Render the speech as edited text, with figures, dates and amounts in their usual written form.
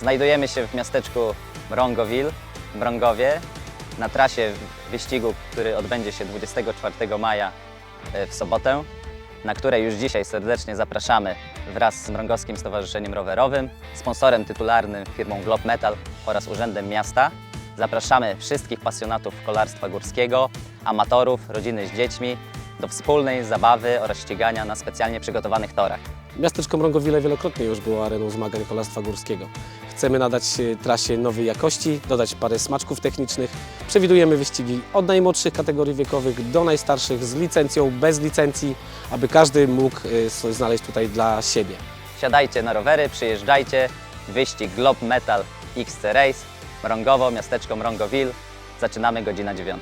Znajdujemy się w miasteczku Mrągowil, w Mrągowie, na trasie wyścigu, który odbędzie się 24 maja w sobotę, na której już dzisiaj serdecznie zapraszamy wraz z Mrągowskim Stowarzyszeniem Rowerowym, sponsorem tytularnym firmą Glob Metal oraz Urzędem Miasta. Zapraszamy wszystkich pasjonatów kolarstwa górskiego, amatorów, rodziny z dziećmi do wspólnej zabawy oraz ścigania na specjalnie przygotowanych torach. Miasteczko Mrągowile wielokrotnie już było areną zmagań kolarstwa górskiego. Chcemy nadać trasie nowej jakości, dodać parę smaczków technicznych. Przewidujemy wyścigi od najmłodszych kategorii wiekowych do najstarszych z licencją, bez licencji, aby każdy mógł coś znaleźć tutaj dla siebie. Siadajcie na rowery, przyjeżdżajcie, wyścig Glob Metal XC Race, Mrągowo, miasteczko Mrągowil. Zaczynamy godzina 9.